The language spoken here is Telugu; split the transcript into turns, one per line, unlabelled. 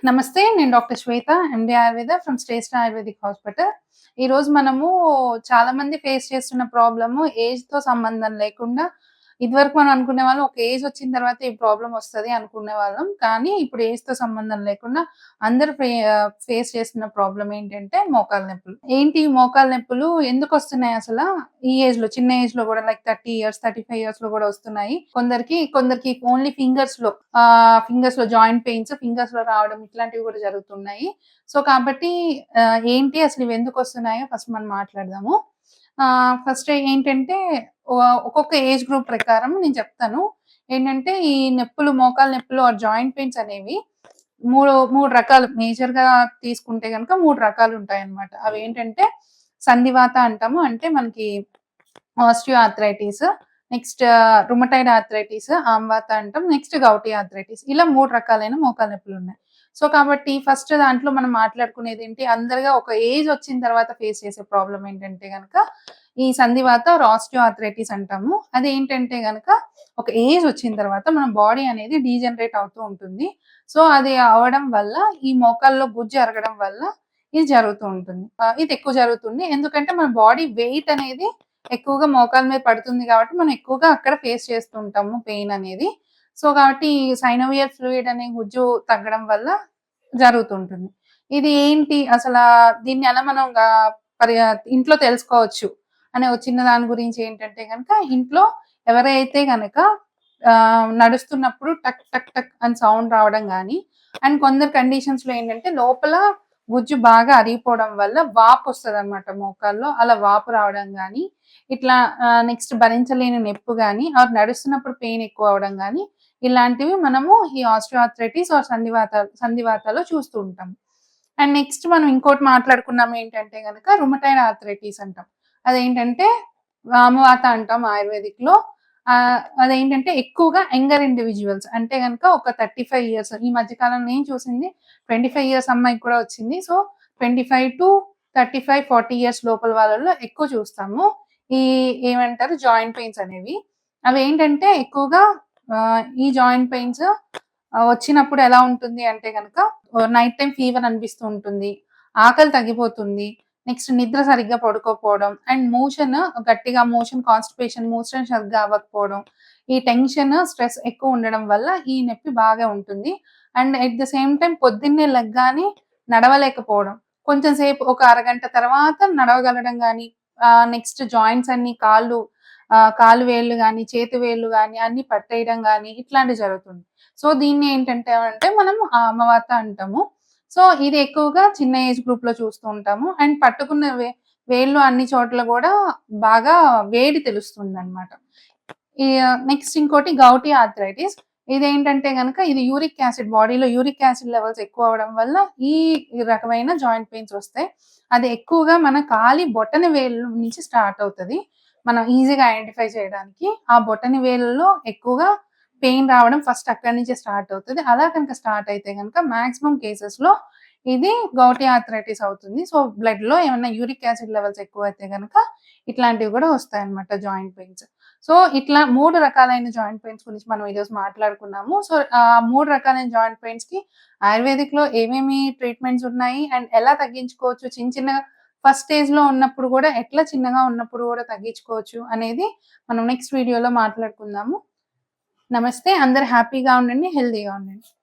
నమస్తే. నేను doctor Shweta, MD Ayurveda from Shreshtha Ayurvedic hospital. ఈరోజు మనము చాలా మంది ఫేస్ చేస్తున్న ప్రాబ్లము ఏజ్‌తో సంబంధం లేకుండా ఇదివరకు మనం అనుకునేవాళ్ళం ఒక ఏజ్ వచ్చిన తర్వాత ఈ ప్రాబ్లమ్ వస్తది అనుకునేవాళ్ళం. కానీ ఇప్పుడు ఏజ్‌తో సంబంధం లేకుండా అందరూ ఫేస్ చేస్తున్న ప్రాబ్లమ్ ఏంటంటే మోకాళ్ళ నొప్పులు. ఏంటి ఈ మోకాళ్ళ నొప్పులు ఎందుకొస్తున్నాయి అసల? ఈ ఏజ్‌లో చిన్న ఏజ్‌లో గూడా లైక్ 30 ఇయర్స్, 35 ఇయర్స్‌లో గూడా వస్తున్నాయి. కొందరికి ఓన్లీ ఫింగర్స్‌లో జాయింట్ పెయిన్స్ ఫింగర్స్‌లో రావడం ఇట్లాంటివి గూడా జరుగుతున్నాయి. సో, కాబట్టి ఏంటి అసలు ఇవెందుకొస్తున్నాయో ఫస్ట్ మనం మాట్లాడదాము. ఫస్ట్ ఏంటంటే ఒక్కొక్క ఏజ్ గ్రూప్ ప్రకారం నేను చెప్తాను. ఏంటంటే ఈ నొప్పులు, మోకాళ్ళ నొప్పులు ఆర్ జాయింట్ పెయిన్స్ అనేవి 3 రకాలు మేజర్‌గా తీసుకుంటే గనుక 3 రకాలుంటాయన్నమాట. అవేంటంటే సంధివాత అంటాము. అంటే మనకి osteoarthritis, next rheumatoid arthritis, ఆమ్వాత అంటాం. Next gouty arthritis. ఇలా 3 రకాలైన మోకాళ్ళ నొప్పులున్నాయి. సో, కాబట్టి ఫస్ట్ దాంట్లో మనం మాట్లాడుకునేదేంటి అందరిగా ఒక ఏజ్ వచ్చిన తర్వాత ఫేస్ చేసే ప్రాబ్లమ్ ఏంటంటే గనక ఈ సంధివాత ఆర్ ఆస్టియో ఆర్థరైటిస్ అంటాము. అదేంటంటే గనక ఒక ఏజ్ వచ్చిన తర్వాత మన బాడీ అనేది డీజనరేట్ అవుతూ ఉంటుంది. సో, అది అవ్వడం వల్ల ఈ మోకాల్లో గుజ్జు అరగడం వల్ల ఇది జరుగుతూ ఉంటుంది. ఇది ఎక్కువ జరుగుతుంది. ఎందుకంటే మన బాడీ వెయిట్ అనేది ఎక్కువగా మోకాళ్ళ మీద పడుతుంది కాబట్టి, మనం ఎక్కువగా అక్కడ ఫేస్ చేస్తూ ఉంటాము పెయిన్ అనేది. సో, కాబట్టి సైనోవియల్ ఫ్లూయిడ్ అనే గుజ్జు తగ్గడం వల్ల జరుగుతుంటుంది. ఇది ఏంటి అసలా దీన్ని ఎలా మనం ఇంట్లో తెలుసుకోవచ్చు అనే ఒక చిన్న దాని గురించి ఏంటంటే గనక, ఇంట్లో ఎవరైతే గనక నడుస్తున్నప్పుడు టక్ టక్ టక్ అని సౌండ్ రావడం గానీ, అండ్ కొందరు కండిషన్స్‌లో ఏంటంటే లోపల గుజ్జు బాగా అరిగిపోవడం వల్ల వాపొస్తదనమాట మోకాల్లో. అలా వాపు రావడం గానీ, ఇట్లా నెక్స్ట్ భరించలేని నొప్పి గానీ, ఆర్ నడుస్తున్నప్పుడు పెయిన్ ఎక్కువ అవ్వడం గానీ, ఇలాంటివి మనము ఈ ఆస్టియోఆర్థరైటిస్ ఆర్ సంధివాతాలో చూస్తూ ఉంటాం. అండ్ నెక్స్ట్ మనం ఇంకోటి మాట్లాడుకున్నాం ఏంటంటే గనక రుమటాయిడ్ ఆర్థరైటిస్ అంటాం. అదేంటంటే వామవాత అంటాం ఆయుర్వేదిక్‌లో. అదేంటంటే ఎక్కువగా యంగర్ ఇండివిడ్యువల్స్ అంటే గనక ఒక 35 ఇయర్స్ ఈ మధ్య కాలంలో నేను చూసింది 25 ఇయర్స్ అమ్మాయికి కూడా వచ్చింది. సో, 25-35, 40 ఇయర్స్ లోపల వాళ్ళలో ఎక్కువ చూస్తాము. ఈ ఏమంటారు జాయింట్ పెయిన్స్ అనేవి. అవేంటంటే ఎక్కువగా ఈ జాయింట్ పెయిన్స్ వచ్చినప్పుడు ఎలా ఉంటుంది అంటే గనక నైట్ టైమ్ ఫీవర్ అనిపిస్తూ ఉంటుంది. ఆకలి తగ్గిపోతుంది. నెక్స్ట్ నిద్ర సరిగ్గా పడుకోకపోవడం అండ్ గట్టిగా కాన్‌స్టిపేషన్, మోషన్ సరిగ్గా అవ్వకపోవడం. ఈ టెన్షన్, స్ట్రెస్ ఎక్కువ ఉండడం వల్ల ఈ నొప్పి బాగా ఉంటుంది. And at the same time పొద్దున్నే లెగ్గానే నడవలేకపోవడం. కొంచెం సేపు ఒక అరగంట తర్వాత నడవగలగడం గానీ, నెక్స్ట్ జాయింట్స్ అన్నీ కాలు వేళ్ళు గానీ, చేతి వేళ్ళు గానీ అన్నీ పట్టేయడం గానీ ఇట్లాంటివి జరుగుతుంది. సో, దీన్ని ఏంటంటే మనం ఆమవాత అంటాము. సో, ఇది ఎక్కువగా చిన్న ఏజ్ గ్రూప్‌లో చూస్తూ ఉంటాము. అండ్ పట్టుకున్న వేళ్ళు అన్ని చోట్ల గూడా బాగా వేడి తెలుస్తుందనమాట. ఈ నెక్స్ట్ ఇంకోటి గౌటీ ఆర్థరైటిస్. ఇదేంటంటే గనక ఇది బాడీలో యూరిక్ యాసిడ్ లెవెల్స్ ఎక్కువ అవ్వడం వల్ల ఈ రకమైన జాయింట్ పెయిన్స్ వస్తాయి. అది ఎక్కువగా మన కాలి బొటన వేలు నుంచి స్టార్ట్ అవుతది. మనం ఈజీగా ఐడెంటిఫై చేయడానికి. ఆ బొటన వేలులో ఎక్కువగా పెయిన్ రావడం ఫస్ట్ అక్కడి నుంచే స్టార్ట్ అవుతది. అలా కనుక స్టార్ట్ అయితే గనక మాక్సిమం కేసెస్‌లో ఇది గౌటీ ఆర్థరైటిస్ అవుతుంది. సో, బ్లడ్‌లో ఏమన్నా యూరిక్ యాసిడ్ లెవెల్స్ ఎక్కువైతే గనక ఇట్లాంటివి గూడా వస్తాయన్నమాట జాయింట్ పెయిన్స్. సో, ఇట్లా 3 రకాలైన జాయింట్ పెయిన్స్ గురించి మనం ఈరోజు మాట్లాడుకున్నాము. సో, 3 రకాలైన జాయింట్ పెయిన్స్‌కి ఆయుర్వేదిక్‌లో ఏమేమి ట్రీట్మెంట్స్ ఉన్నాయి అండ్ ఎలా తగ్గించుకోవచ్చు చిన్నగా ఫస్ట్ స్టేజ్‌లో ఉన్నప్పుడు గూడా ఎట్లా చిన్నగా ఉన్నప్పుడు గూడా తగ్గించుకోవచ్చు అనేది మనం నెక్స్ట్ వీడియోలో మాట్లాడుకుందాము. నమస్తే. అందరూ హ్యాపీగా ఉండండి. హెల్తీగా ఉండండి.